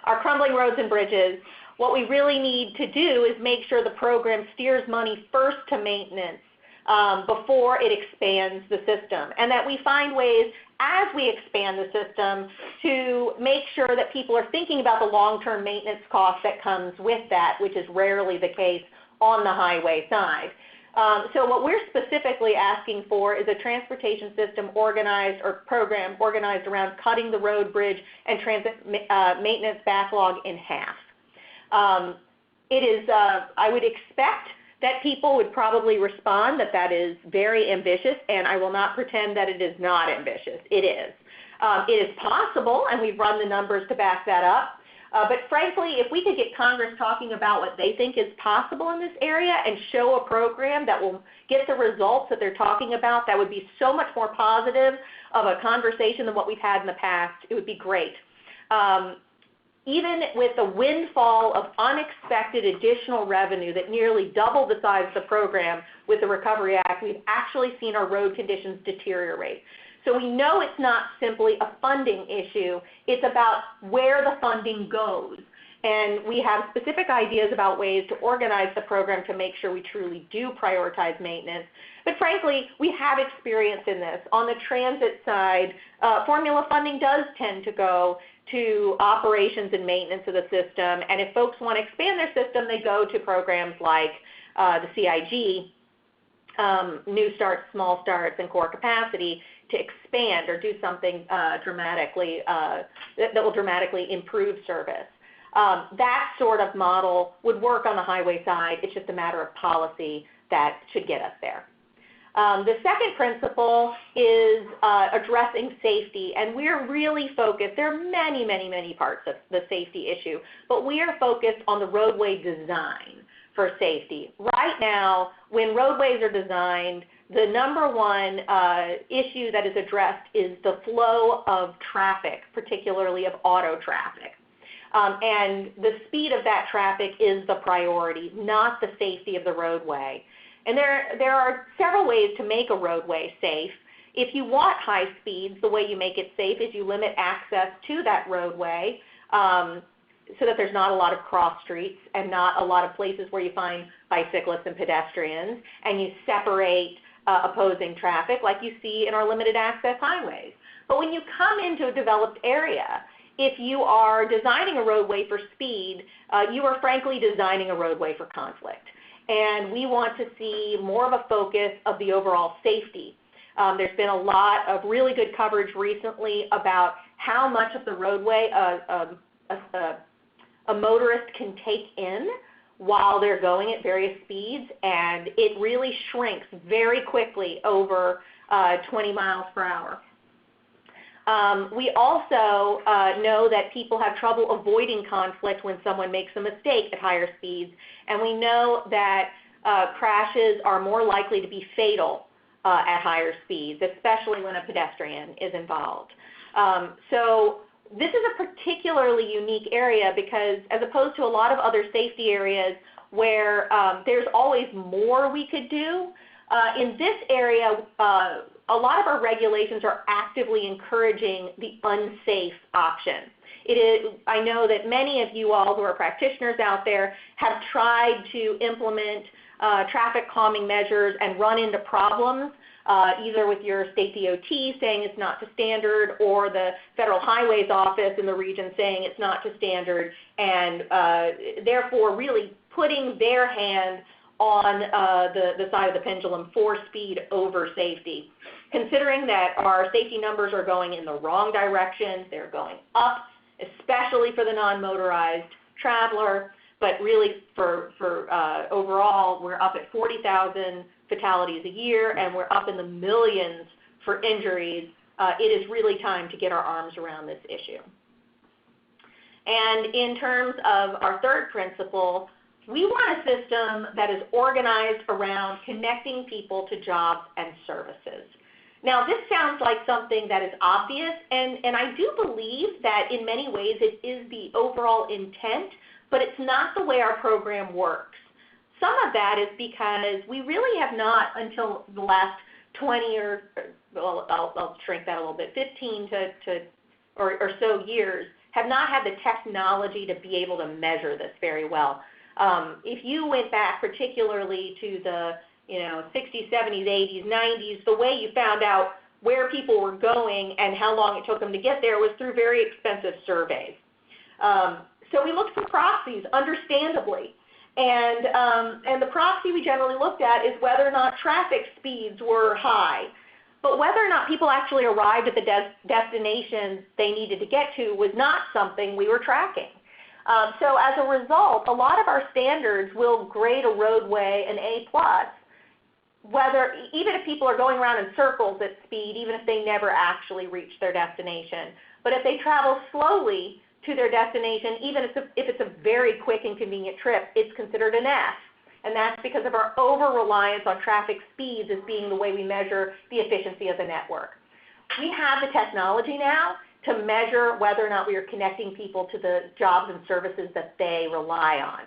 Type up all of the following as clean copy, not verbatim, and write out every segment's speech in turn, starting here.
our crumbling roads and bridges, what we really need to do is make sure the program steers money first to maintenance before it expands the system, and that we find ways as we expand the system to make sure that people are thinking about the long-term maintenance cost that comes with that, which is rarely the case on the highway side. So what we're specifically asking for is a transportation system organized or program organized around cutting the road, bridge, and transit maintenance backlog in half. I would expect that people would probably respond that that is very ambitious, and I will not pretend that it is not ambitious. It is. It is possible, and we've run the numbers to back that up. But frankly, if we could get Congress talking about what they think is possible in this area and show a program that will get the results that they're talking about, that would be so much more positive of a conversation than what we've had in the past. It would be great. Even with the windfall of unexpected additional revenue that nearly doubled the size of the program with the Recovery Act, we've actually seen our road conditions deteriorate. So we know it's not simply a funding issue, it's about where the funding goes. And we have specific ideas about ways to organize the program to make sure we truly do prioritize maintenance. But frankly, we have experience in this. On the transit side, formula funding does tend to go to operations and maintenance of the system. And if folks want to expand their system, they go to programs like the CIG, New Starts, Small Starts, and Core Capacity to expand or do something dramatically that will dramatically improve service. That sort of model would work on the highway side. It's just a matter of policy that should get us there. The second principle is addressing safety, and we're really focused. There are many, many, many parts of the safety issue, but we are focused on the roadway design for safety. Right now, when roadways are designed, the number one issue that is addressed is the flow of traffic, particularly of auto traffic. And the speed of that traffic is the priority, not the safety of the roadway. And there are several ways to make a roadway safe. If you want high speeds, the way you make it safe is you limit access to that roadway so that there's not a lot of cross streets and not a lot of places where you find bicyclists and pedestrians, and you separate opposing traffic like you see in our limited access highways. But when you come into a developed area, if you are designing a roadway for speed, you are frankly designing a roadway for conflict. And we want to see more of a focus of the overall safety. There's been a lot of really good coverage recently about how much of the roadway a motorist can take in while they're going at various speeds, and it really shrinks very quickly over 20 miles per hour. We also know that people have trouble avoiding conflict when someone makes a mistake at higher speeds, and we know that crashes are more likely to be fatal at higher speeds, especially when a pedestrian is involved. So this is a particularly unique area because as opposed to a lot of other safety areas where there's always more we could do, in this area, a lot of our regulations are actively encouraging the unsafe option. I know that many of you all who are practitioners out there have tried to implement traffic calming measures and run into problems, either with your state DOT saying it's not to standard or the Federal Highways Office in the region saying it's not to standard, and therefore really putting their hand on the side of the pendulum for speed over safety. Considering that our safety numbers are going in the wrong direction, they're going up, especially for the non-motorized traveler, but really for overall, we're up at 40,000 fatalities a year, and we're up in the millions for injuries. It is really time to get our arms around this issue. And in terms of our third principle, we want a system that is organized around connecting people to jobs and services. Now, this sounds like something that is obvious, and I do believe that in many ways it is the overall intent, but it's not the way our program works. Some of that is because we really have not, until the last 20 I'll shrink that a little bit, 15 or so years, have not had the technology to be able to measure this very well. If you went back particularly to the 60s, 70s, 80s, 90s, the way you found out where people were going and how long it took them to get there was through very expensive surveys. So we looked for proxies, understandably. And the proxy we generally looked at is whether or not traffic speeds were high. But whether or not people actually arrived at the destinations they needed to get to was not something we were tracking. So as a result, a lot of our standards will grade a roadway an A+, even if people are going around in circles at speed, even if they never actually reach their destination. But if they travel slowly to their destination, even if it's a very quick and convenient trip, it's considered an F. And that's because of our over-reliance on traffic speeds as being the way we measure the efficiency of the network. We have the technology now to measure whether or not we are connecting people to the jobs and services that they rely on.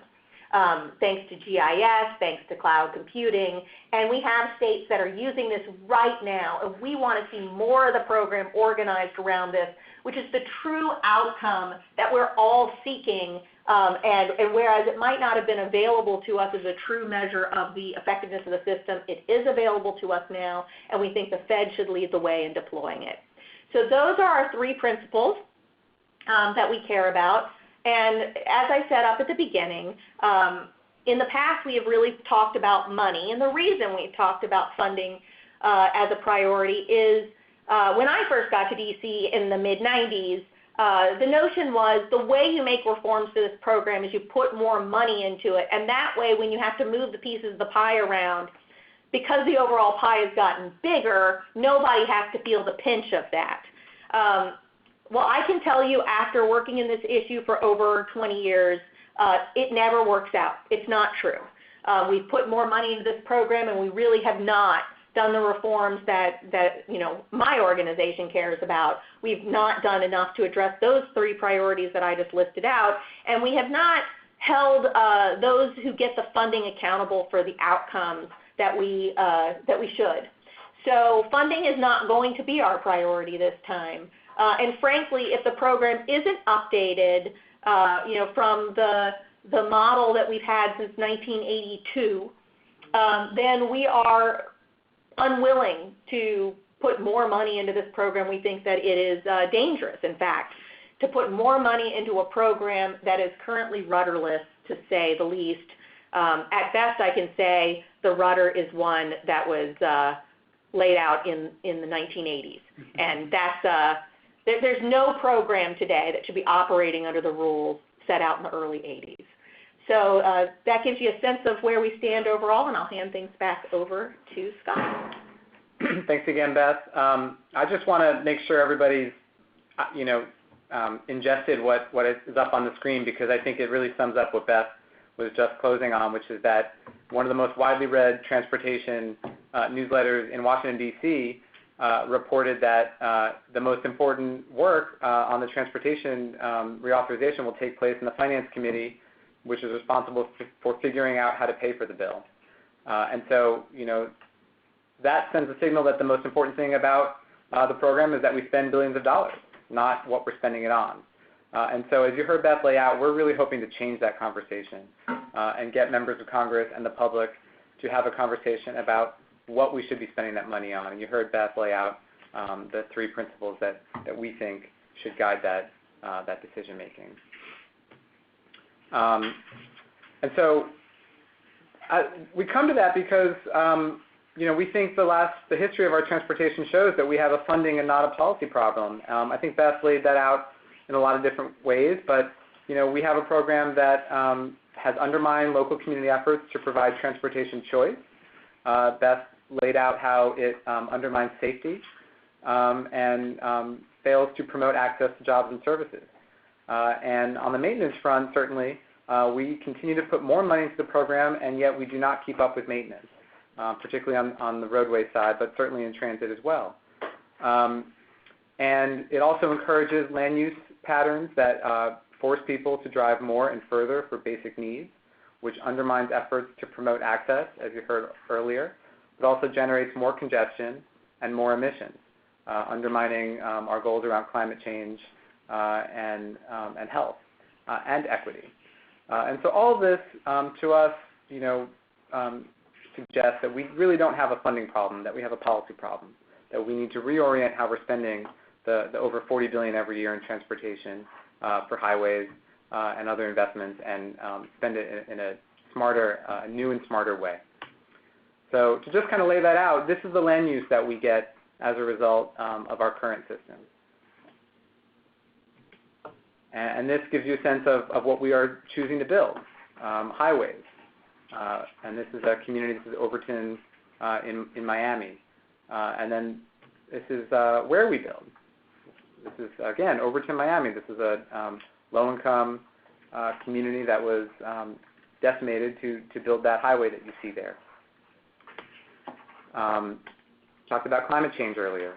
Thanks to GIS, thanks to cloud computing, and we have states that are using this right now, and we want to see more of the program organized around this, which is the true outcome that we're all seeking, and whereas it might not have been available to us as a true measure of the effectiveness of the system, it is available to us now, and we think the Fed should lead the way in deploying it. So those are our 3 principles that we care about. And as I said up at the beginning, in the past we have really talked about money, and the reason we've talked about funding as a priority is when I first got to DC in the mid-90s, the notion was the way you make reforms to this program is you put more money into it, and that way when you have to move the pieces of the pie around, because the overall pie has gotten bigger, nobody has to feel the pinch of that. Well, I can tell you after working in this issue for over 20 years, it never works out. It's not true. We've put more money into this program, and we really have not done the reforms that my organization cares about. We've not done enough to address those 3 priorities that I just listed out, and we have not held those who get the funding accountable for the outcomes that we should. So funding is not going to be our priority this time. And frankly, if the program isn't updated, from the model that we've had since 1982, then we are unwilling to put more money into this program. We think that it is dangerous, in fact, to put more money into a program that is currently rudderless, to say the least. At best, I can say the rudder is one that was laid out in the 1980s, and that's there's no program today that should be operating under the rules set out in the early 80s. So that gives you a sense of where we stand overall, and I'll hand things back over to Scott. Thanks again, Beth. I just want to make sure everybody's, ingested what is up on the screen, because I think it really sums up what Beth was just closing on, which is that one of the most widely read transportation newsletters in Washington, D.C., reported that the most important work on the transportation reauthorization will take place in the Finance Committee, which is responsible for figuring out how to pay for the bill. And so, that sends a signal that the most important thing about the program is that we spend billions of dollars, not what we're spending it on. And so as you heard Beth lay out, we're really hoping to change that conversation and get members of Congress and the public to have a conversation about what we should be spending that money on. And you heard Beth lay out the 3 principles that we think should guide that decision making. And so we come to that because we think the history of our transportation shows that we have a funding and not a policy problem. I think Beth laid that out in a lot of different ways, but we have a program that has undermined local community efforts to provide transportation choice. Beth laid out how it undermines safety and fails to promote access to jobs and services. And on the maintenance front, certainly, we continue to put more money into the program, and yet we do not keep up with maintenance, particularly on the roadway side, but certainly in transit as well. And it also encourages land use patterns that force people to drive more and further for basic needs, which undermines efforts to promote access, as you heard earlier, but also generates more congestion and more emissions, undermining our goals around climate change and health and equity. And so all of this, to us, suggests that we really don't have a funding problem, that we have a policy problem, that we need to reorient how we're spending the over $40 billion every year in transportation for highways and other investments, and spend it in a smarter, new and smarter way. So to just kind of lay that out, this is the land use that we get as a result of our current system. And this gives you a sense of what we are choosing to build, highways. And this is a community, this is Overton in Miami. And then this is where we build. This is, again, Overton, Miami. This is a low-income community that was decimated to build that highway that you see there. Talked about climate change earlier.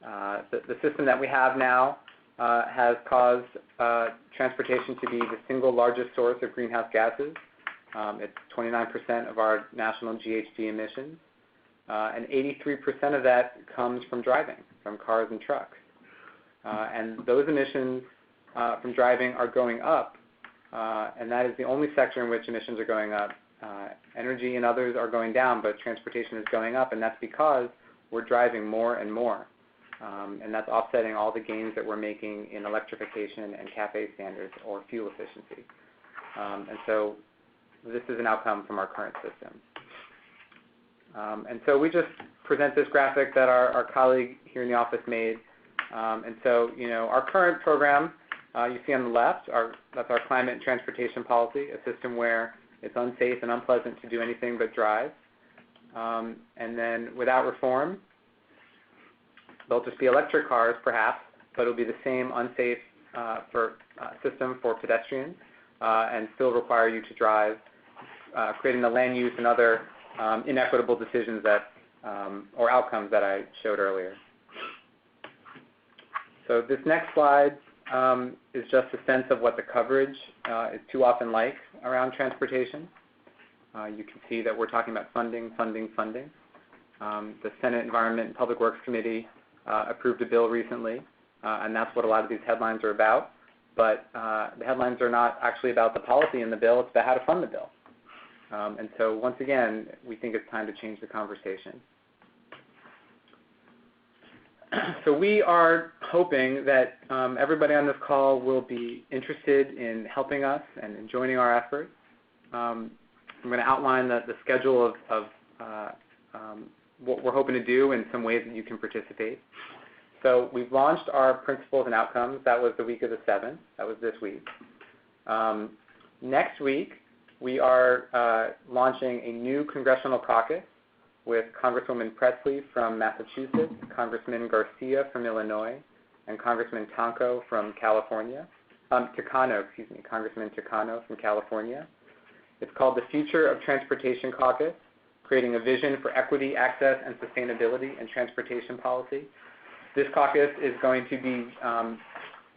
The system that we have now has caused transportation to be the single largest source of greenhouse gases. It's 29% of our national GHG emissions, and 83% of that comes from driving, from cars and trucks. And those emissions from driving are going up, and that is the only sector in which emissions are going up. Energy and others are going down, but transportation is going up, and that's because we're driving more and more. And that's offsetting all the gains that we're making in electrification and CAFE standards or fuel efficiency. And so this is an outcome from our current system. And so we just present this graphic that our colleague here in the office made. And so, our current program, you see on the left, that's our climate and transportation policy, a system where it's unsafe and unpleasant to do anything but drive. And then without reform, they'll just be electric cars, perhaps, but it'll be the same unsafe system for pedestrians and still require you to drive, creating the land use and other inequitable decisions that, or outcomes that I showed earlier. So this next slide is just a sense of what the coverage is too often like around transportation. You can see that we're talking about funding. The Senate Environment and Public Works Committee approved a bill recently, and that's what a lot of these headlines are about. But the headlines are not actually about the policy in the bill, it's about how to fund the bill. And so once again, we think it's time to change the conversation. So we are hoping that everybody on this call will be interested in helping us and in joining our efforts. I'm going to outline the schedule of what we're hoping to do and some ways that you can participate. So we've launched our principles and outcomes. That was the week of the 7th. That was this week. Next week, we are launching a new congressional caucus with Congresswoman Presley from Massachusetts, Congressman Garcia from Illinois, and Congressman Congressman Takano from California. It's called the Future of Transportation Caucus, creating a vision for equity, access, and sustainability in transportation policy. This caucus is going to be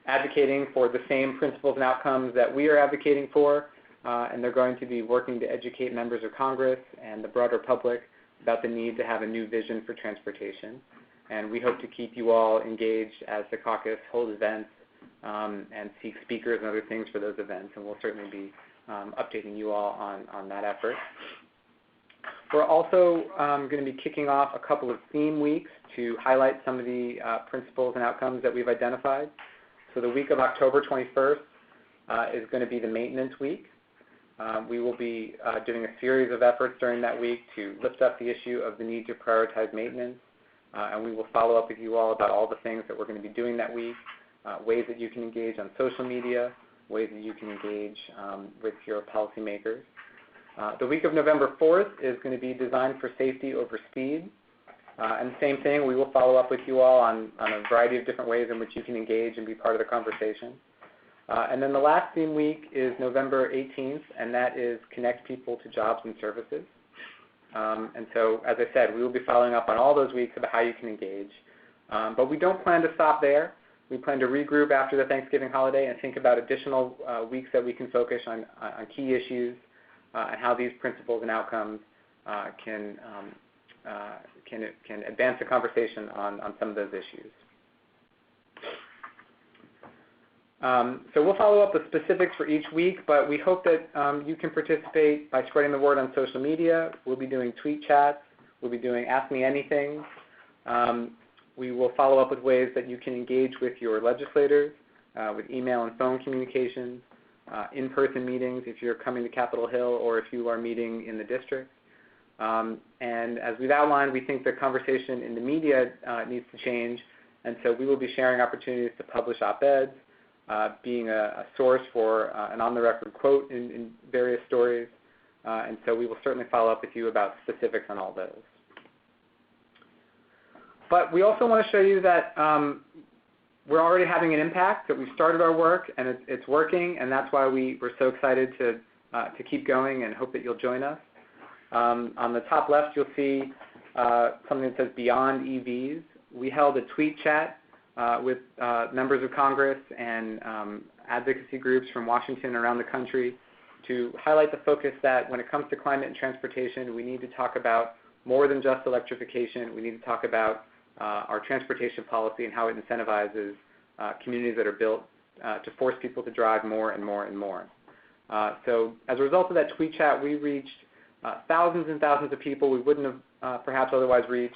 advocating for the same principles and outcomes that we are advocating for, and they're going to be working to educate members of Congress and the broader public about the need to have a new vision for transportation. And we hope to keep you all engaged as the caucus holds events and seek speakers and other things for those events, and we'll certainly be updating you all on that effort. We're also going to be kicking off a couple of theme weeks to highlight some of the principles and outcomes that we've identified. So the week of October 21st is going to be the maintenance week. We will be doing a series of efforts during that week to lift up the issue of the need to prioritize maintenance, and we will follow up with you all about all the things that we're going to be doing that week, ways that you can engage on social media, ways that you can engage with your policymakers. The week of November 4th is going to be designed for safety over speed. And the same thing, we will follow up with you all on a variety of different ways in which you can engage and be part of the conversation. And then the last theme week is November 18th, and that is Connect People to Jobs and Services. And so, as I said, we will be following up on all those weeks about how you can engage. But we don't plan to stop there. We plan to regroup after the Thanksgiving holiday and think about additional weeks that we can focus on key issues and how these principles and outcomes can advance the conversation on some of those issues. So we'll follow up with specifics for each week, but we hope that you can participate by spreading the word on social media. We'll be doing tweet chats. We'll be doing Ask Me Anything. We will follow up with ways that you can engage with your legislators, with email and phone communications, in-person meetings if you're coming to Capitol Hill or if you are meeting in the district. And as we've outlined, we think the conversation in the media needs to change, and so we will be sharing opportunities to publish op-eds, being a source for an on-the-record quote in various stories, and so we will certainly follow up with you about specifics on all those. But we also want to show you that we're already having an impact, that we've started our work and it's working, and that's why we're so excited to keep going and hope that you'll join us. On the top left, you'll see something that says Beyond EVs. We held a tweet chat with members of Congress and advocacy groups from Washington and around the country to highlight the focus that when it comes to climate and transportation, we need to talk about more than just electrification. We need to talk about our transportation policy and how it incentivizes communities that are built to force people to drive more and more and more. So as a result of that tweet chat, we reached thousands and thousands of people we wouldn't have perhaps otherwise reached.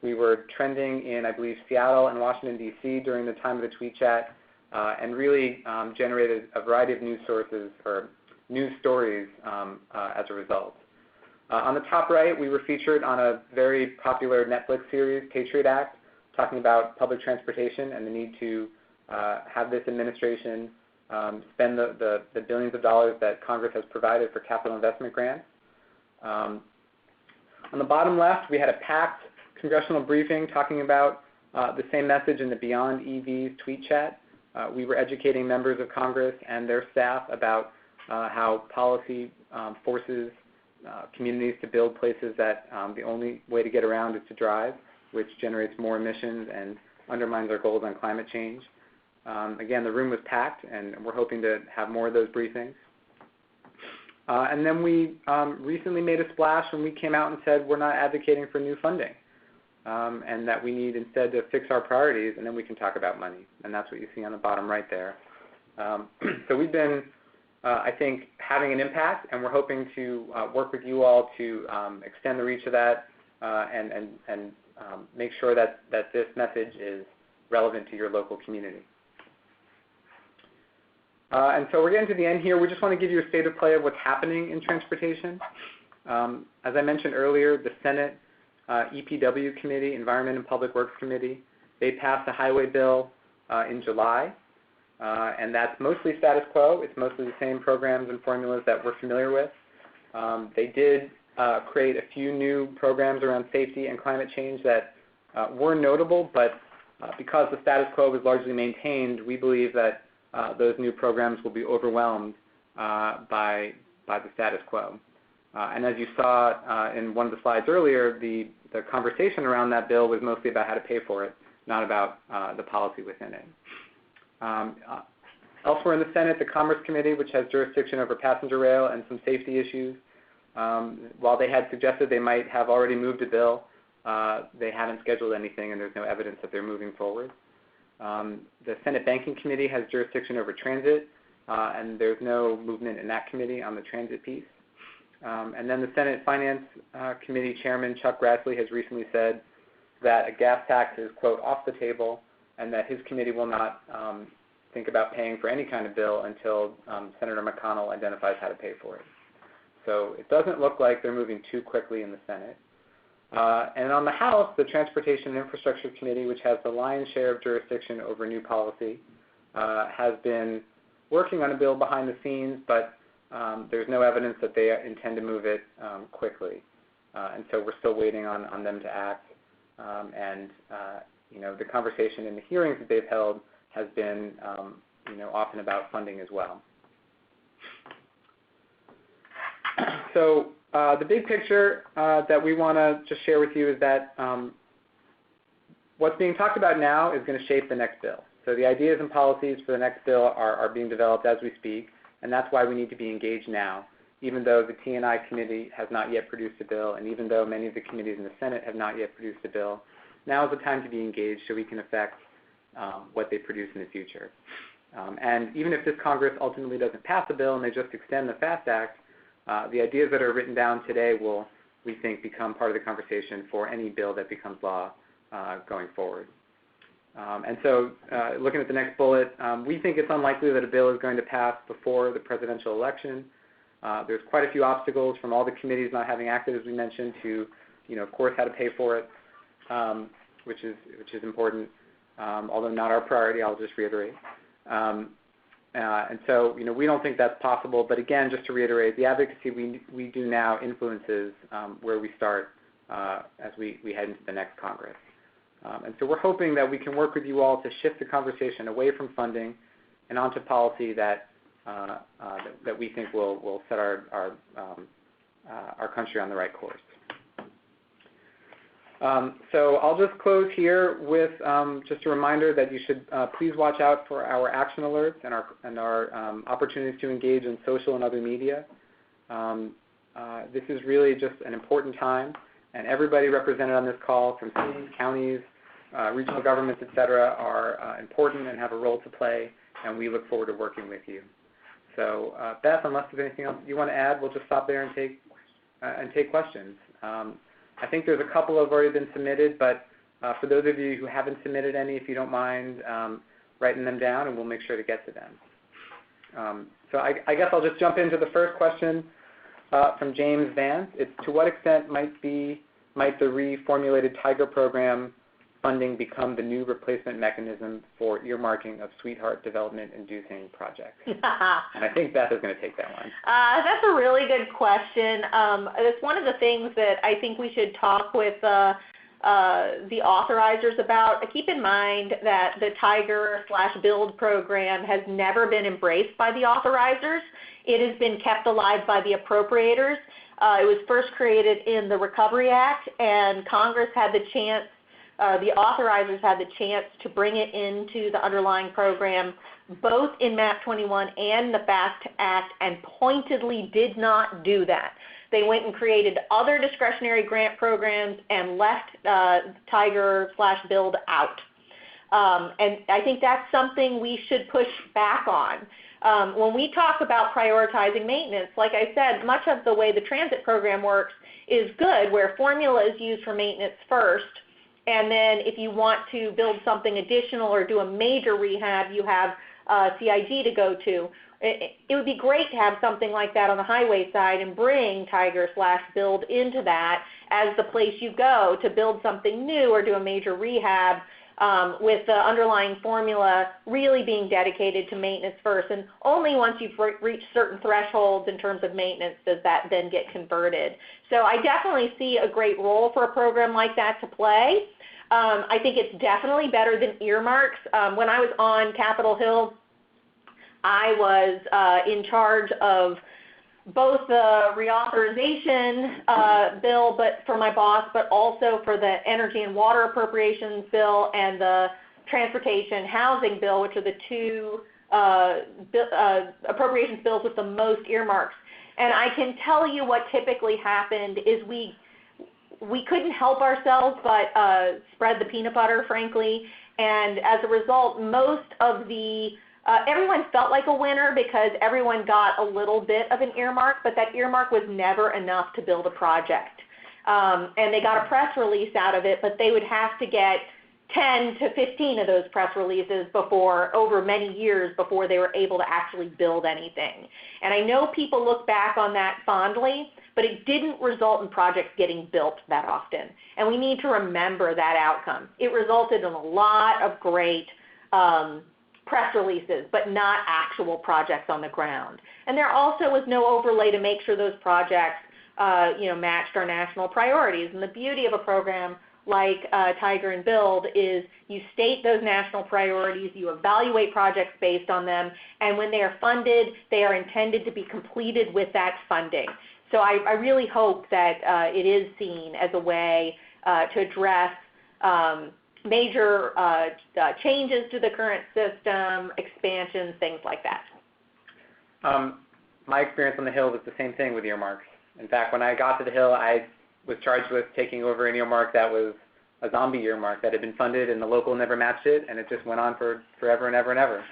We were trending in, I believe, Seattle and Washington, D.C. during the time of the tweet chat, and really generated a variety of news sources or news stories as a result. On the top right, we were featured on a very popular Netflix series, Patriot Act, talking about public transportation and the need to have this administration spend the billions of dollars that Congress has provided for capital investment grants. On the bottom left, we had a packed congressional briefing talking about the same message in the Beyond EVs tweet chat. We were educating members of Congress and their staff about how policy forces communities to build places that the only way to get around is to drive, which generates more emissions and undermines our goals on climate change. Again, the room was packed, and we're hoping to have more of those briefings. And then we recently made a splash when we came out and said we're not advocating for new funding, and that we need instead to fix our priorities, and then we can talk about money. And that's what you see on the bottom right there. So we've been, I think, having an impact, and we're hoping to work with you all to extend the reach of that and make sure that this message is relevant to your local community. And so we're getting to the end here. We just want to give you a state of play of what's happening in transportation. As I mentioned earlier, the Senate EPW Committee, Environment and Public Works Committee, they passed a highway bill in July. And that's mostly status quo. It's mostly the same programs and formulas that we're familiar with. They did create a few new programs around safety and climate change that were notable, but because the status quo was largely maintained, we believe that those new programs will be overwhelmed by the status quo. And as you saw in one of the slides earlier, the conversation around that bill was mostly about how to pay for it, not about the policy within it. Elsewhere in the Senate, the Commerce Committee, which has jurisdiction over passenger rail and some safety issues, while they had suggested they might have already moved a bill, they haven't scheduled anything and there's no evidence that they're moving forward. The Senate Banking Committee has jurisdiction over transit, and there's no movement in that committee on the transit piece. And then the Senate Finance Committee Chairman Chuck Grassley has recently said that a gas tax is, quote, off the table, and that his committee will not think about paying for any kind of bill until Senator McConnell identifies how to pay for it. So it doesn't look like they're moving too quickly in the Senate. And on the House, the Transportation and Infrastructure Committee, which has the lion's share of jurisdiction over new policy, has been working on a bill behind the scenes, but there's no evidence that they intend to move it quickly. And so we're still waiting on them to act. You know, the conversation in the hearings that they've held has been, you know, often about funding as well. So the big picture that we want to just share with you is that what's being talked about now is going to shape the next bill. So the ideas and policies for the next bill are being developed as we speak, and that's why we need to be engaged now, even though the T&I committee has not yet produced a bill, and even though many of the committees in the Senate have not yet produced a bill. Now is the time to be engaged so we can affect what they produce in the future. And even if this Congress ultimately doesn't pass a bill and they just extend the FAST Act, the ideas that are written down today will, we think, become part of the conversation for any bill that becomes law going forward. And so looking at the next bullet, we think it's unlikely that a bill is going to pass before the presidential election. There's quite a few obstacles from all the committees not having acted, as we mentioned, to, of course, how to pay for it, which is important, although not our priority, I'll just reiterate. And so, we don't think that's possible. But again, just to reiterate, the advocacy we do now influences where we start as we head into the next Congress. And so we're hoping that we can work with you all to shift the conversation away from funding and onto policy that we think will set our country on the right course. So I'll just close here with just a reminder that you should please watch out for our action alerts and our opportunities to engage in social and other media. This is really just an important time, and everybody represented on this call, from cities, counties, regional governments, et cetera, are important and have a role to play, and we look forward to working with you. So Beth, unless there's anything else you want to add, we'll just stop there and take questions. I think there's a couple that have already been submitted, but for those of you who haven't submitted any, if you don't mind writing them down, and we'll make sure to get to them. So I guess I'll just jump into the first question from James Vance. It's, to what extent might the reformulated Tiger program funding become the new replacement mechanism for earmarking of sweetheart development-inducing projects? And I think Beth is going to take that one. That's a really good question. It's one of the things that I think we should talk with the authorizers about. Keep in mind that the Tiger/Build program has never been embraced by the authorizers. It has been kept alive by the appropriators. It was first created in the Recovery Act, and Congress had the chance, the authorizers had the chance to bring it into the underlying program, both in MAP 21 and the FAST Act, and pointedly did not do that. They went and created other discretionary grant programs and left Tiger/Build out. And I think that's something we should push back on. When we talk about prioritizing maintenance, like I said, much of the way the transit program works is good, where formula is used for maintenance first, and then if you want to build something additional or do a major rehab, you have CIG to go to. It would be great to have something like that on the highway side and bring Tiger/Build into that as the place you go to build something new or do a major rehab, with the underlying formula really being dedicated to maintenance first. And only once you've reached certain thresholds in terms of maintenance does that then get converted. So I definitely see a great role for a program like that to play. I think it's definitely better than earmarks. When I was on Capitol Hill, I was in charge of both the reauthorization bill, but for my boss, but also for the energy and water appropriations bill and the transportation housing bill, which are the two appropriations bills with the most earmarks. And I can tell you what typically happened is we couldn't help ourselves but spread the peanut butter, frankly. And as a result, most of the everyone felt like a winner because everyone got a little bit of an earmark, but that earmark was never enough to build a project. And they got a press release out of it, but they would have to get 10 to 15 of those press releases over many years before they were able to actually build anything. And I know people look back on that fondly, but it didn't result in projects getting built that often. And we need to remember that outcome. It resulted in a lot of great press releases, but not actual projects on the ground. And there also was no overlay to make sure those projects matched our national priorities. And the beauty of a program like Tiger and Build is you state those national priorities, you evaluate projects based on them, and when they are funded, they are intended to be completed with that funding. So I really hope that it is seen as a way to address major changes to the current system, expansions, things like that. My experience on the Hill was the same thing with earmarks. In fact, when I got to the Hill, I was charged with taking over an earmark that was a zombie earmark that had been funded and the local never matched it, and it just went on for forever and ever and ever.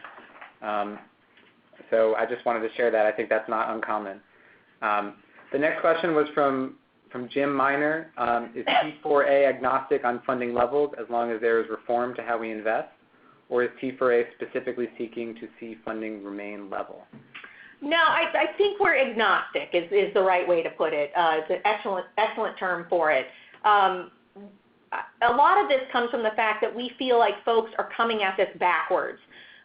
So I just wanted to share that. I think that's not uncommon. The next question was from Jim Miner. Is T4A agnostic on funding levels as long as there is reform to how we invest? Or is T4A specifically seeking to see funding remain level? No, I think we're agnostic is the right way to put it. It's an excellent term for it. A lot of this comes from the fact that we feel like folks are coming at this backwards.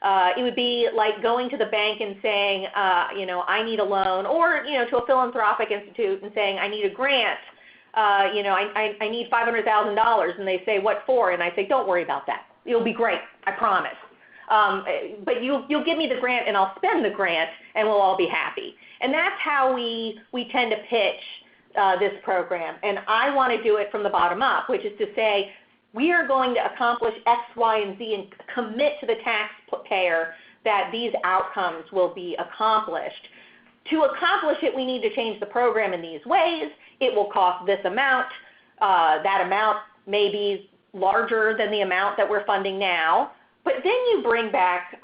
It would be like going to the bank and saying, I need a loan, or, to a philanthropic institute and saying, I need a grant. I need $500,000, and they say, what for? And I say, don't worry about that. It'll be great, I promise. But you'll give me the grant, and I'll spend the grant, and we'll all be happy. And that's how we tend to pitch this program. And I want to do it from the bottom up, which is to say, we are going to accomplish X, Y, and Z and commit to the taxpayer that these outcomes will be accomplished. To accomplish it, we need to change the program in these ways. It will cost this amount. That amount may be larger than the amount that we're funding now. But then you bring back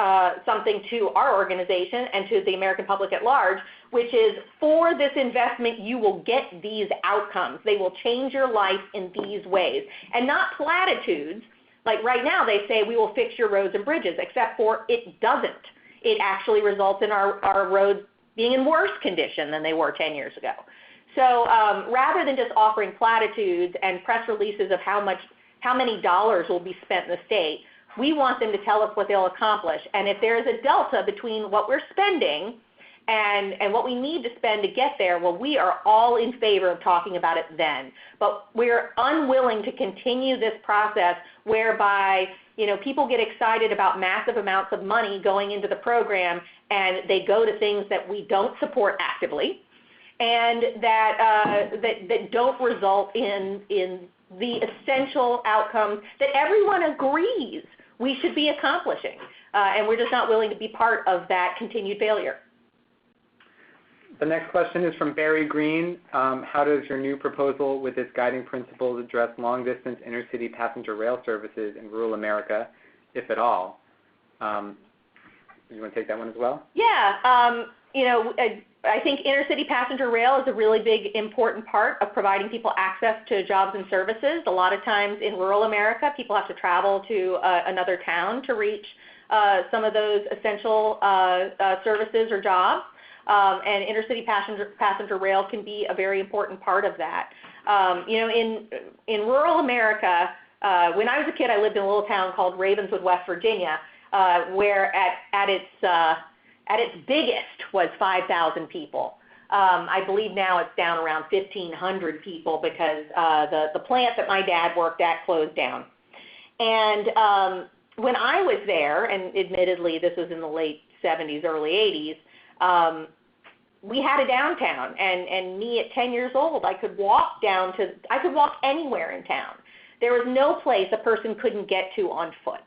something to our organization and to the American public at large, which is for this investment, you will get these outcomes. They will change your life in these ways. And not platitudes. Like right now they say we will fix your roads and bridges, except for it doesn't. It actually results in our roads being in worse condition than they were 10 years ago. So rather than just offering platitudes and press releases of how many dollars will be spent in the state, we want them to tell us what they'll accomplish. And if there is a delta between what we're spending and what we need to spend to get there, well, we are all in favor of talking about it then. But we're unwilling to continue this process whereby, people get excited about massive amounts of money going into the program, and they go to things that we don't support actively and that don't result in the essential outcomes that everyone agrees we should be accomplishing. And we're just not willing to be part of that continued failure. The next question is from Barry Green. How does your new proposal with its guiding principles address long-distance intercity passenger rail services in rural America, if at all? You want to take that one as well? Yeah. I think intercity passenger rail is a really big, important part of providing people access to jobs and services. A lot of times in rural America, people have to travel to another town to reach some of those essential services or jobs. And intercity passenger rail can be a very important part of that. In rural America, when I was a kid, I lived in a little town called Ravenswood, West Virginia, where at its biggest was 5,000 people. I believe now it's down around 1,500 people because the plant that my dad worked at closed down. And when I was there, and admittedly this was in the late 70s, early 80s, we had a downtown, and me at 10 years old, I could walk anywhere in town. There was no place a person couldn't get to on foot.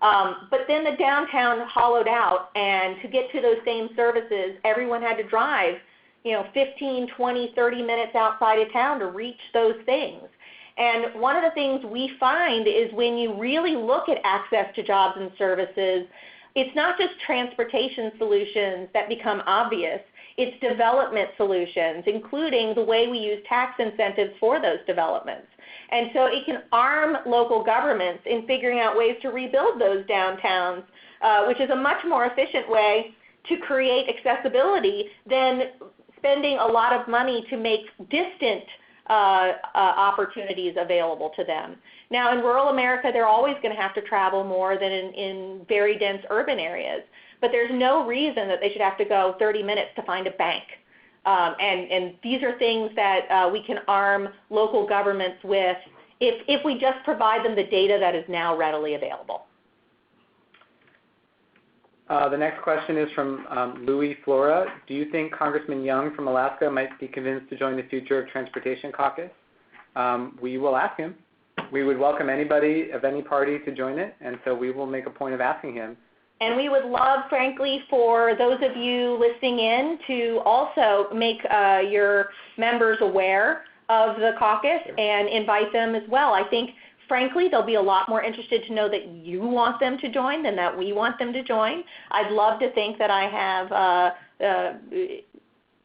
But then the downtown hollowed out, and to get to those same services, everyone had to drive, 15, 20, 30 minutes outside of town to reach those things. And one of the things we find is when you really look at access to jobs and services, it's not just transportation solutions that become obvious. It's development solutions, including the way we use tax incentives for those developments. And so it can arm local governments in figuring out ways to rebuild those downtowns, which is a much more efficient way to create accessibility than spending a lot of money to make distant opportunities available to them. Now, in rural America, they're always going to have to travel more than in very dense urban areas. But there's no reason that they should have to go 30 minutes to find a bank. And these are things that we can arm local governments with if we just provide them the data that is now readily available. The next question is from Louis Flora. Do you think Congressman Young from Alaska might be convinced to join the Future of Transportation Caucus? We will ask him. We would welcome anybody of any party to join it, and so we will make a point of asking him. And we would love, frankly, for those of you listening in to also make your members aware of the caucus and invite them as well. I think frankly, they'll be a lot more interested to know that you want them to join than that we want them to join. I'd love to think that I have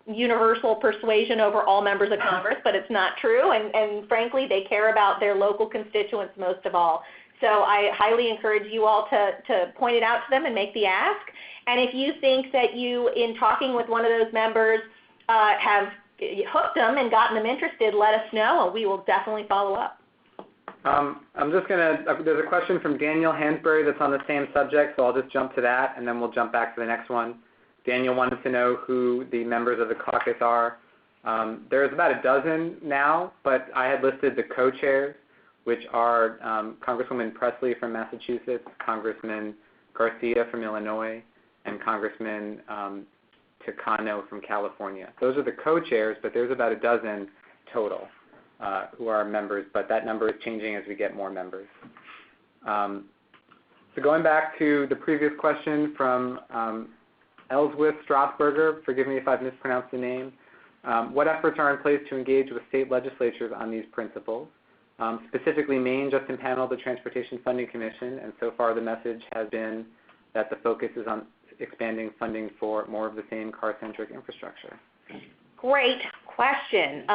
universal persuasion over all members of Congress, but it's not true, and frankly, they care about their local constituents most of all. So I highly encourage you all to point it out to them and make the ask. And if you think that you, in talking with one of those members, have hooked them and gotten them interested, let us know, and we will definitely follow up. I'm just there's a question from Daniel Hansberry that's on the same subject, so I'll just jump to that, and then we'll jump back to the next one. Daniel wanted to know who the members of the caucus are. There's about a dozen now, but I had listed the co-chairs, which are Congresswoman Presley from Massachusetts, Congressman Garcia from Illinois, and Congressman Takano from California. Those are the co-chairs, but there's about a dozen total who are members, but that number is changing as we get more members. So going back to the previous question from Ellsworth Strasburger, forgive me if I've mispronounced the name, what efforts are in place to engage with state legislatures on these principles? Specifically, Maine just impaneled the Transportation Funding Commission, and so far the message has been that the focus is on expanding funding for more of the same car-centric infrastructure. Great question.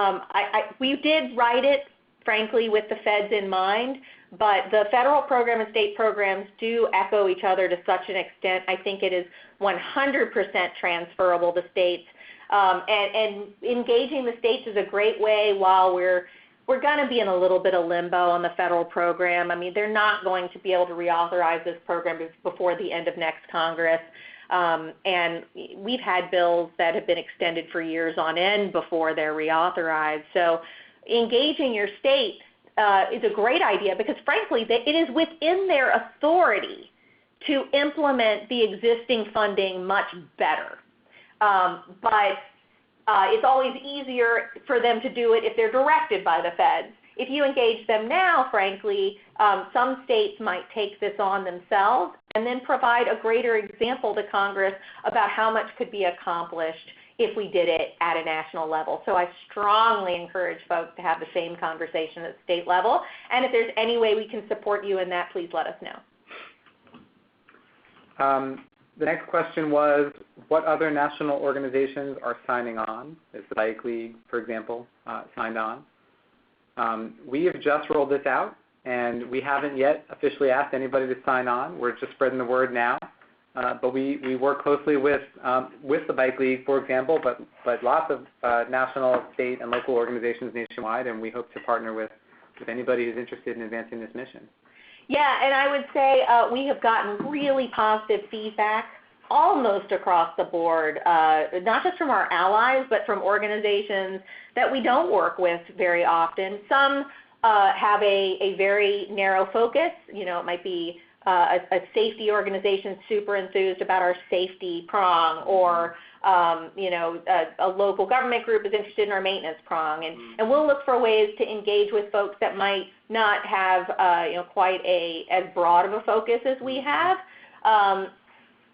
We did write it, frankly, with the feds in mind, but the federal program and state programs do echo each other to such an extent. I think it is 100% transferable to states, and engaging the states is a great way while we're going to be in a little bit of limbo on the federal program. I mean, they're not going to be able to reauthorize this program before the end of next Congress. And we've had bills that have been extended for years on end before they're reauthorized. So engaging your state is a great idea because, frankly, it is within their authority to implement the existing funding much better. But it's always easier for them to do it if they're directed by the feds. If you engage them now, frankly, some states might take this on themselves and then provide a greater example to Congress about how much could be accomplished if we did it at a national level. So I strongly encourage folks to have the same conversation at the state level. And if there's any way we can support you in that, please let us know. The next question was, what other national organizations are signing on? Is the Bike League, for example, signed on? We have just rolled this out, and we haven't yet officially asked anybody to sign on. We're just spreading the word now. But we work closely with the Bike League, for example, but lots of national, state, and local organizations nationwide, and we hope to partner with anybody who's interested in advancing this mission. Yeah, and I would say we have gotten really positive feedback almost across the board, not just from our allies, but from organizations that we don't work with very often. Some have a very narrow focus. You know, it might be a safety organization super enthused about our safety prong, or a local government group is interested in our maintenance prong, and we'll look for ways to engage with folks that might not have quite as broad of a focus as we have,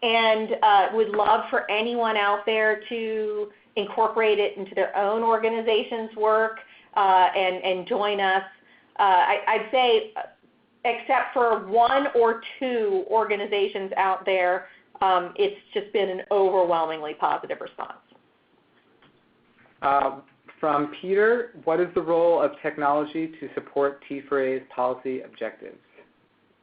and would love for anyone out there to incorporate it into their own organization's work and join us. I'd say, except for one or two organizations out there, it's just been an overwhelmingly positive response. From Peter, what is the role of technology to support T4A's policy objectives?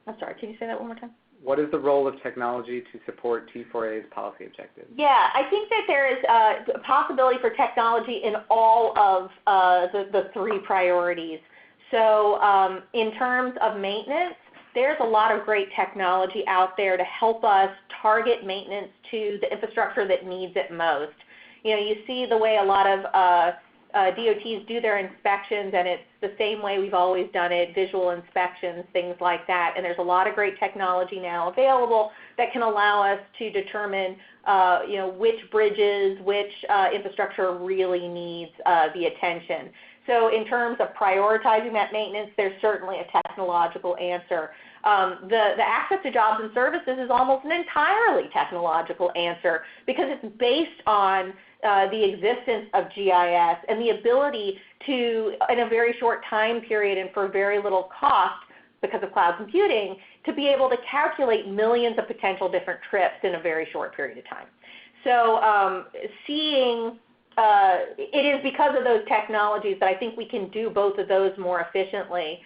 I'm sorry, can you say that one more time? What is the role of technology to support T4A's policy objectives? Yeah, I think that there is a possibility for technology in all of the three priorities. So in terms of maintenance, there's a lot of great technology out there to help us target maintenance to the infrastructure that needs it most. You know, you see the way a lot of DOTs do their inspections, and it's the same way we've always done it, visual inspections, things like that. And there's a lot of great technology now available that can allow us to determine, which bridges, which infrastructure really needs the attention. So in terms of prioritizing that maintenance, there's certainly a technological answer. The access to jobs and services is almost an entirely technological answer because it's based on the existence of GIS and the ability to, in a very short time period and for very little cost, because of cloud computing, to be able to calculate millions of potential different trips in a very short period of time. So it is because of those technologies that I think we can do both of those more efficiently.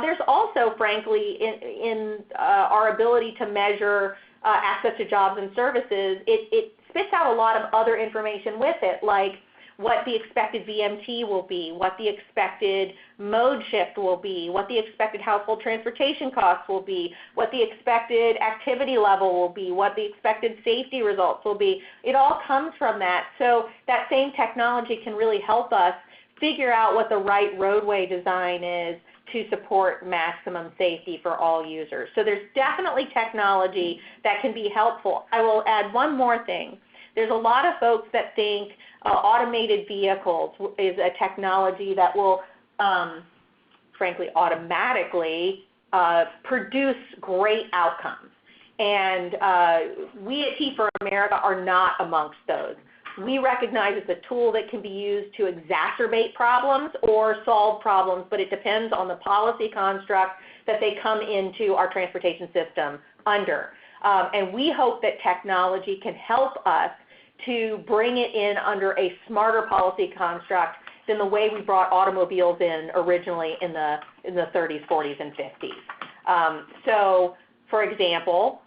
There's also, frankly, in our ability to measure access to jobs and services, it spits out a lot of other information with it, like what the expected VMT will be, what the expected mode shift will be, what the expected household transportation costs will be, what the expected activity level will be, what the expected safety results will be. It all comes from that. So that same technology can really help us figure out what the right roadway design is to support maximum safety for all users. So there's definitely technology that can be helpful. I will add one more thing. There's a lot of folks that think automated vehicles is a technology that will, frankly, automatically produce great outcomes. And we at T4America are not amongst those. We recognize it's a tool that can be used to exacerbate problems or solve problems, but it depends on the policy construct that they come into our transportation system under. And we hope that technology can help us to bring it in under a smarter policy construct than the way we brought automobiles in originally in the 30s, 40s, and 50s. So, for example,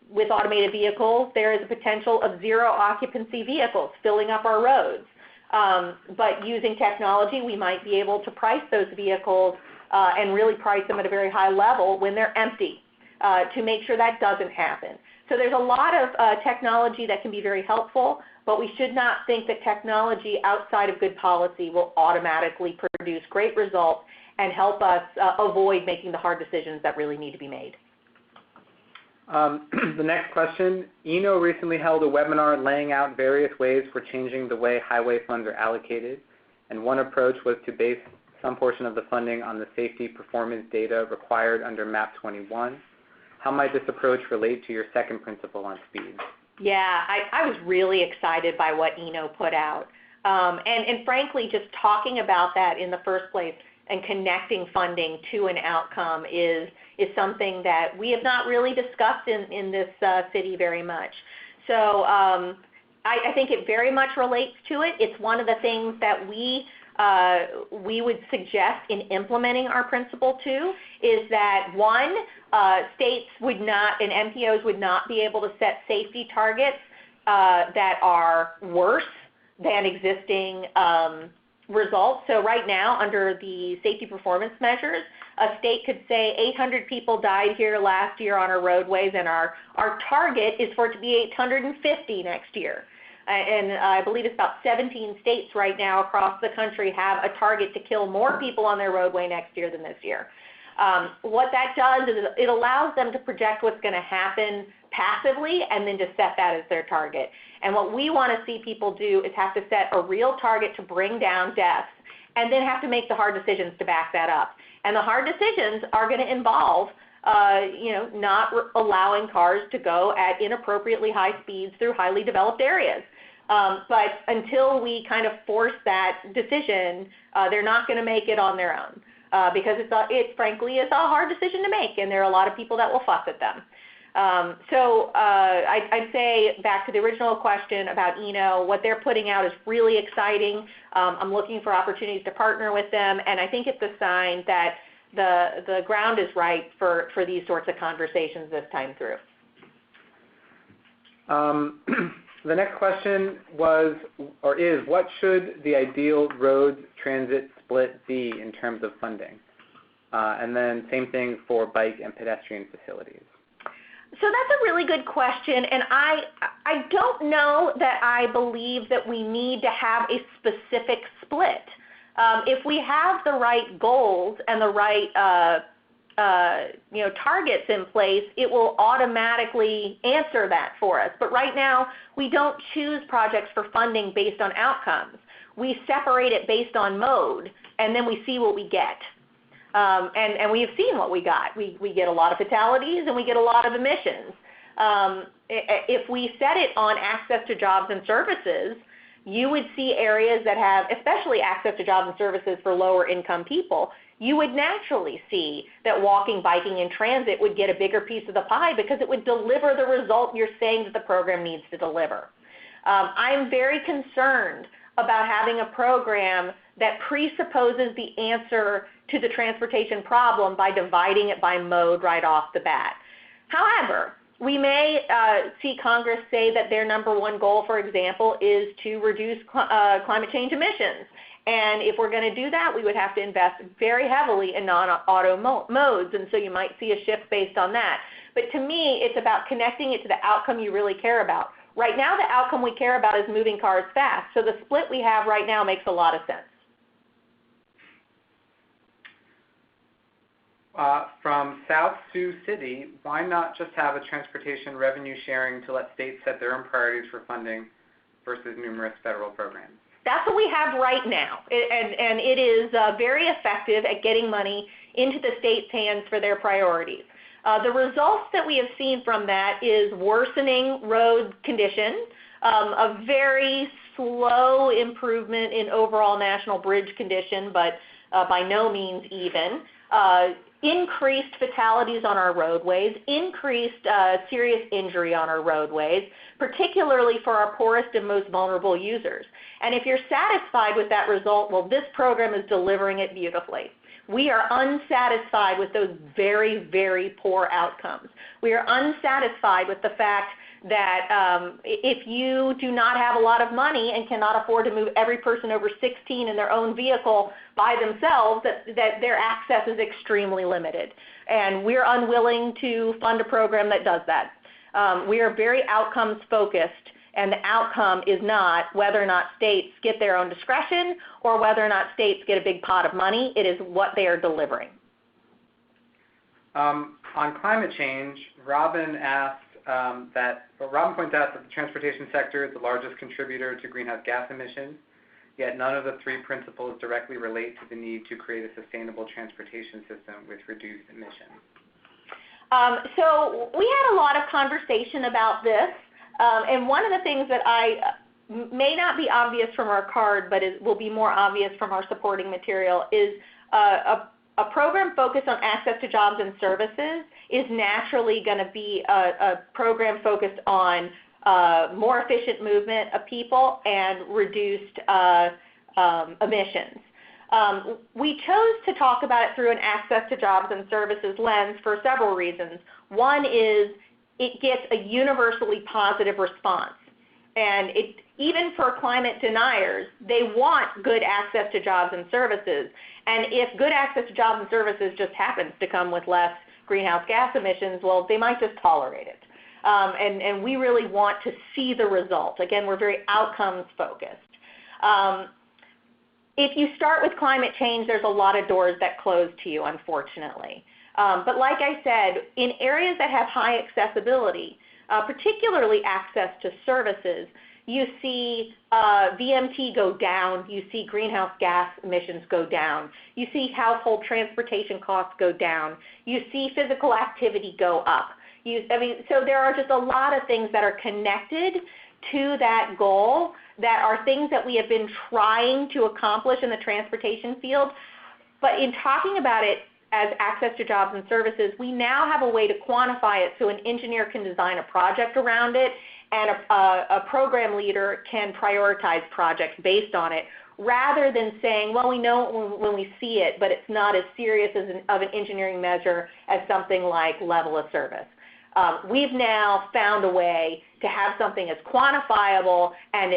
with automated vehicles, there is a potential of zero occupancy vehicles filling up our roads. But using technology, we might be able to price those vehicles and really price them at a very high level when they're empty to make sure that doesn't happen. So there's a lot of technology that can be very helpful, but we should not think that technology outside of good policy will automatically produce great results and help us avoid making the hard decisions that really need to be made. The next question, ENO recently held a webinar laying out various ways for changing the way highway funds are allocated, and one approach was to base some portion of the funding on the safety performance data required under MAP 21. How might this approach relate to your second principle on speed? Yeah, I was really excited by what ENO put out. And frankly, just talking about that in the first place and connecting funding to an outcome is something that we have not really discussed in this city very much. So I think it very much relates to it. It's one of the things that we would suggest in implementing our principle too, is that one, states would not and MPOs would not be able to set safety targets that are worse than existing results. So right now, under the safety performance measures, a state could say 800 people died here last year on our roadways, and our target is for it to be 850 next year. And I believe it's about 17 states right now across the country have a target to kill more people on their roadway next year than this year. What that does is it allows them to project what's going to happen passively and then just set that as their target. And what we want to see people do is have to set a real target to bring down deaths and then have to make the hard decisions to back that up. And the hard decisions are going to involve not allowing cars to go at inappropriately high speeds through highly developed areas. But until we kind of force that decision, they're not going to make it on their own because it frankly is a hard decision to make, and there are a lot of people that will fuss at them. So I'd say back to the original question about ENO, what they're putting out is really exciting. I'm looking for opportunities to partner with them, and I think it's a sign that the ground is right for these sorts of conversations this time through. The next question was, or is, what should the ideal road transit split be in terms of funding? And then same thing for bike and pedestrian facilities. So that's a really good question, and I don't know that I believe that we need to have a specific split. If we have the right goals and the right targets in place, it will automatically answer that for us. But right now, we don't choose projects for funding based on outcomes. We separate it based on mode, and then we see what we get. And we have seen what we got. We get a lot of fatalities and we get a lot of emissions. If we set it on access to jobs and services, you would see areas that have, especially access to jobs and services for lower income people, you would naturally see that walking, biking, and transit would get a bigger piece of the pie because it would deliver the result you're saying that the program needs to deliver. I'm very concerned about having a program that presupposes the answer to the transportation problem by dividing it by mode right off the bat. However, we may see Congress say that their number one goal, for example, is to reduce climate change emissions. And if we're going to do that, we would have to invest very heavily in non-auto modes, and so you might see a shift based on that. But to me, it's about connecting it to the outcome you really care about. Right now, the outcome we care about is moving cars fast, so the split we have right now makes a lot of sense. From South Sioux City, why not just have a transportation revenue sharing to let states set their own priorities for funding versus numerous federal programs? That's what we have right now, and it is very effective at getting money into the state's hands for their priorities. The results that we have seen from that is worsening road condition, a very slow improvement in overall national bridge condition, but by no means even, increased fatalities on our roadways, increased serious injury on our roadways, particularly for our poorest and most vulnerable users. And if you're satisfied with that result, well, this program is delivering it beautifully. We are unsatisfied with those very, very poor outcomes. We are unsatisfied with the fact that if you do not have a lot of money and cannot afford to move every person over 16 in their own vehicle by themselves, that their access is extremely limited. And we're unwilling to fund a program that does that. We are very outcomes focused, and the outcome is not whether or not states get their own discretion or whether or not states get a big pot of money. It is what they are delivering. On climate change, Robin points out that the transportation sector is the largest contributor to greenhouse gas emissions, yet none of the three principles directly relate to the need to create a sustainable transportation system with reduced emissions. So we had a lot of conversation about this, and one of the things that may not be obvious from our card, but will be more obvious from our supporting material, is a program focused on access to jobs and services is naturally going to be a program focused on more efficient movement of people and reduced emissions. We chose to talk about it through an access to jobs and services lens for several reasons. One is it gets a universally positive response. And even for climate deniers, they want good access to jobs and services. And if good access to jobs and services just happens to come with less greenhouse gas emissions, well, they might just tolerate it. And we really want to see the result. Again, we're very outcomes focused. If you start with climate change, there's a lot of doors that close to you, unfortunately. But like I said, in areas that have high accessibility, particularly access to services, you see VMT go down, you see greenhouse gas emissions go down, you see household transportation costs go down, you see physical activity go up. So there are just a lot of things that are connected to that goal that are things that we have been trying to accomplish in the transportation field. But in talking about it as access to jobs and services, we now have a way to quantify it so an engineer can design a project around it and a program leader can prioritize projects based on it, rather than saying, well, we know it when we see it, but it's not as serious of an engineering measure as something like level of service. We've now found a way to have something as quantifiable and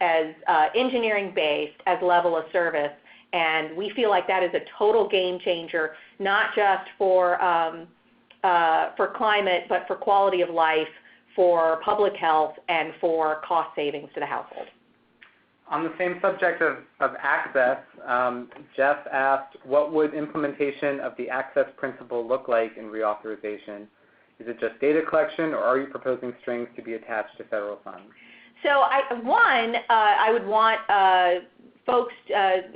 as engineering-based as level of service, and we feel like that is a total game changer, not just for climate, but for quality of life, for public health, and for cost savings to the household. On the same subject of access, Jeff asked, what would implementation of the access principle look like in reauthorization? Is it just data collection, or are you proposing strings to be attached to federal funds? So I would want folks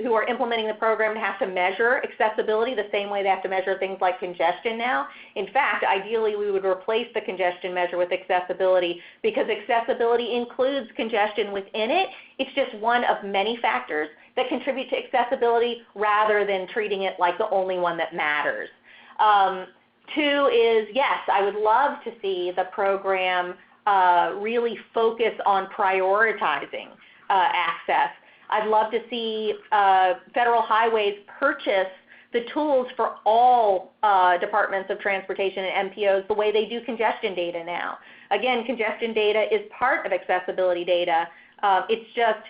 who are implementing the program have to measure accessibility the same way they have to measure things like congestion now. In fact, ideally, we would replace the congestion measure with accessibility because accessibility includes congestion within it. It's just one of many factors that contribute to accessibility rather than treating it like the only one that matters. Two is, yes, I would love to see the program really focus on prioritizing access. I'd love to see Federal Highways purchase the tools for all departments of transportation and MPOs the way they do congestion data now. Again, congestion data is part of accessibility data. It's just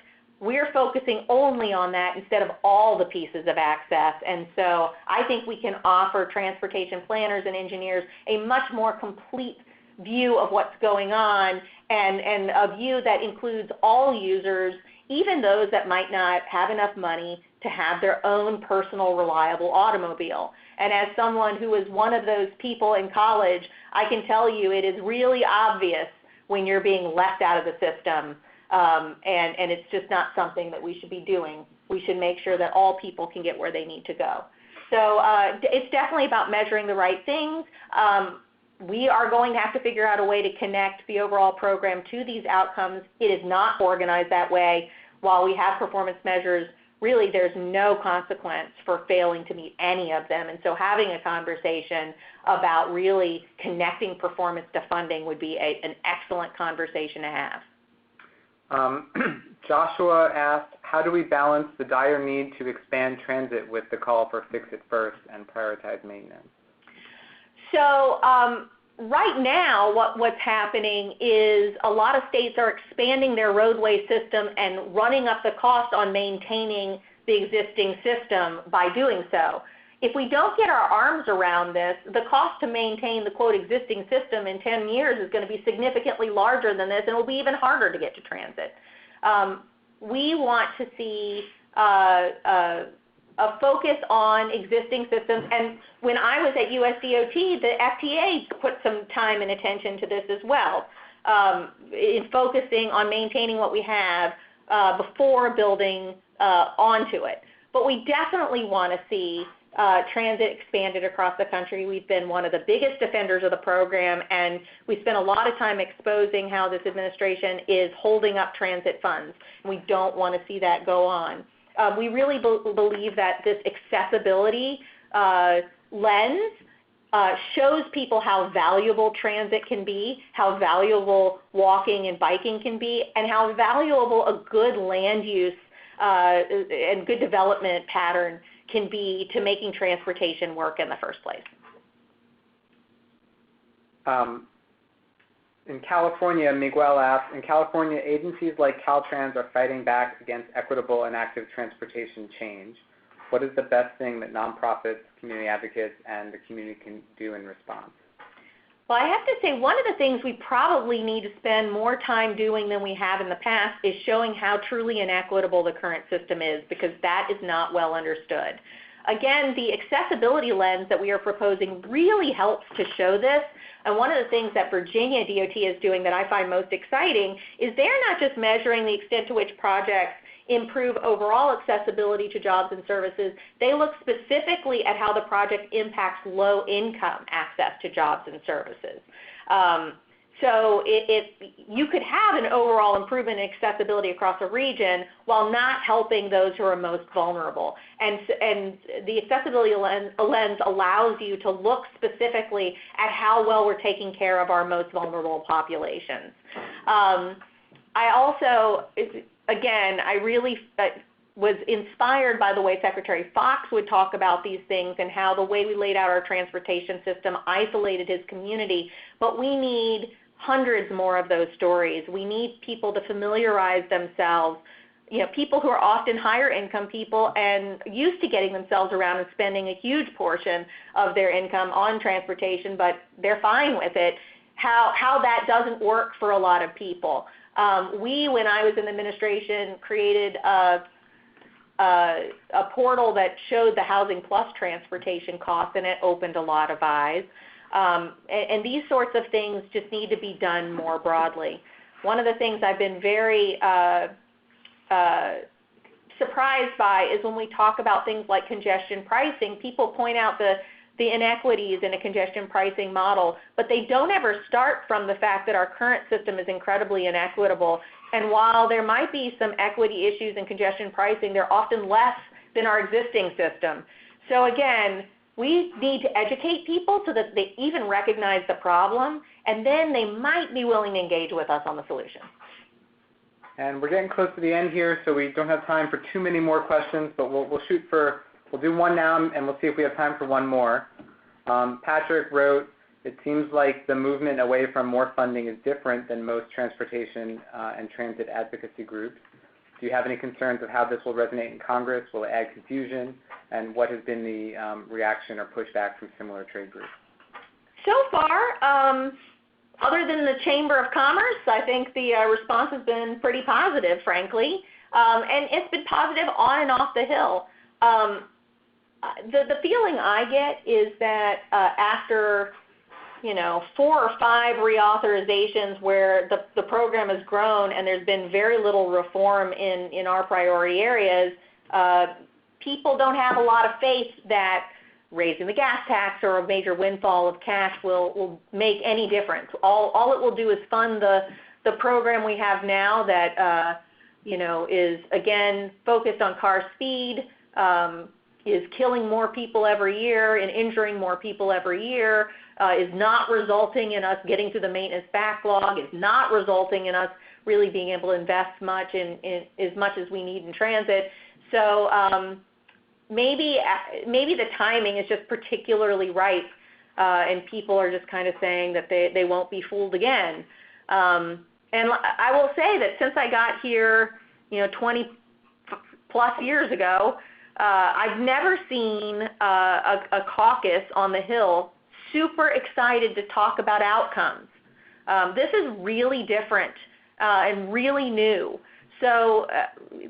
we're focusing only on that instead of all the pieces of access. And so I think we can offer transportation planners and engineers a much more complete view of what's going on and a view that includes all users, even those that might not have enough money to have their own personal reliable automobile. And as someone who was one of those people in college, I can tell you it is really obvious when you're being left out of the system. And it's just not something that we should be doing. We should make sure that all people can get where they need to go. So it's definitely about measuring the right things. We are going to have to figure out a way to connect the overall program to these outcomes. It is not organized that way. While we have performance measures, really there's no consequence for failing to meet any of them. And so having a conversation about really connecting performance to funding would be an excellent conversation to have. Joshua asked, how do we balance the dire need to expand transit with the call for fix it first and prioritize maintenance? So right now what's happening is a lot of states are expanding their roadway system and running up the cost on maintaining the existing system by doing so. If we don't get our arms around this, the cost to maintain the, quote, existing system in 10 years is going to be significantly larger than this, and it will be even harder to get to transit. We want to see a focus on existing systems, and when I was at USDOT, the FTA put some time and attention to this as well, in focusing on maintaining what we have before building onto it. But we definitely want to see transit expanded across the country. We've been one of the biggest defenders of the program, and we spent a lot of time exposing how this administration is holding up transit funds. We don't want to see that go on. We really believe that this accessibility lens shows people how valuable transit can be, how valuable walking and biking can be, and how valuable a good land use and good development pattern can be to making transportation work in the first place. In California, Miguel asked, in California, agencies like Caltrans are fighting back against equitable and active transportation change. What is the best thing that nonprofits, community advocates, and the community can do in response? Well, I have to say one of the things we probably need to spend more time doing than we have in the past is showing how truly inequitable the current system is, because that is not well understood. Again, the accessibility lens that we are proposing really helps to show this. And one of the things that Virginia DOT is doing that I find most exciting is they're not just measuring the extent to which projects improve overall accessibility to jobs and services. They look specifically at how the project impacts low-income access to jobs and services. So you could have an overall improvement in accessibility across a region while not helping those who are most vulnerable. And the accessibility lens allows you to look specifically at how well we're taking care of our most vulnerable populations. I also, again, I really was inspired by the way Secretary Fox would talk about these things and how the way we laid out our transportation system isolated his community. But we need hundreds more of those stories. We need people to familiarize themselves, people who are often higher income people and used to getting themselves around and spending a huge portion of their income on transportation, but they're fine with it, how that doesn't work for a lot of people. When I was in the administration, created a portal that showed the Housing Plus transportation costs, and it opened a lot of eyes. And these sorts of things just need to be done more broadly. One of the things I've been very surprised by is when we talk about things like congestion pricing, people point out the inequities in a congestion pricing model, but they don't ever start from the fact that our current system is incredibly inequitable. And while there might be some equity issues in congestion pricing, they're often less than our existing system. So again, we need to educate people so that they even recognize the problem, and then they might be willing to engage with us on the solution. And we're getting close to the end here, so we don't have time for too many more questions, but we'll do one now, and we'll see if we have time for one more. Patrick wrote, it seems like the movement away from more funding is different than most transportation and transit advocacy groups. Do you have any concerns of how this will resonate in Congress? Will it add confusion? And what has been the reaction or pushback from similar trade groups? So far, other than the Chamber of Commerce, I think the response has been pretty positive, frankly. And it's been positive on and off the Hill. The feeling I get is that after 4 or 5 reauthorizations where the program has grown and there's been very little reform in our priority areas, people don't have a lot of faith that raising the gas tax or a major windfall of cash will make any difference. All it will do is fund the program we have now that is again focused on car speed, is killing more people every year and injuring more people every year, is not resulting in us getting through the maintenance backlog, is not resulting in us really being able to invest much in as much as we need in transit. So maybe the timing is just particularly ripe, and people are just kind of saying that they won't be fooled again. And I will say that since I got here, 20 plus years ago, I've never seen a caucus on the Hill super excited to talk about outcomes. This is really different and really new. So,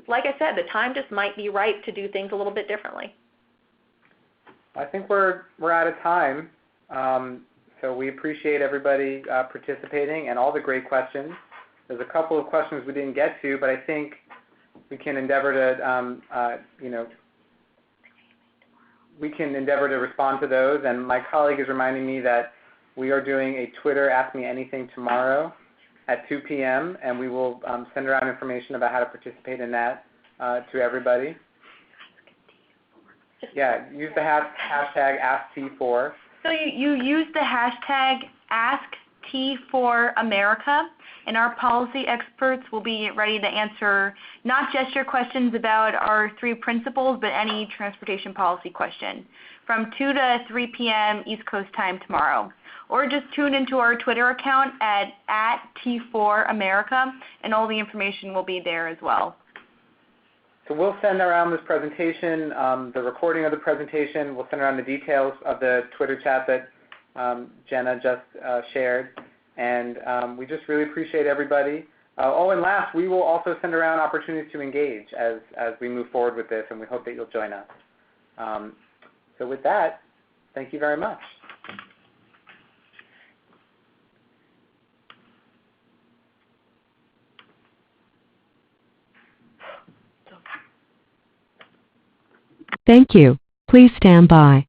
like I said, the time just might be ripe to do things a little bit differently. I think we're out of time. So we appreciate everybody participating and all the great questions. There's a couple of questions we didn't get to, but I think we can endeavor to, we can endeavor to respond to those. And my colleague is reminding me that we are doing a Twitter Ask Me Anything tomorrow at 2 p.m., and we will send around information about how to participate in that to everybody. Yeah, use the hashtag AskT4. So you use the hashtag AskT4America, and our policy experts will be ready to answer not just your questions about our 3 principles, but any transportation policy question from 2 to 3 p.m. East Coast time tomorrow. Or just tune into our Twitter account at @T4America, and all the information will be there as well. So we'll send around this presentation, the recording of the presentation. We'll send around the details of the Twitter chat that Jenna just shared. And we just really appreciate everybody. And last, we will also send around opportunities to engage as we move forward with this, and we hope that you'll join us. So with that, thank you very much. Thank you. Please stand by.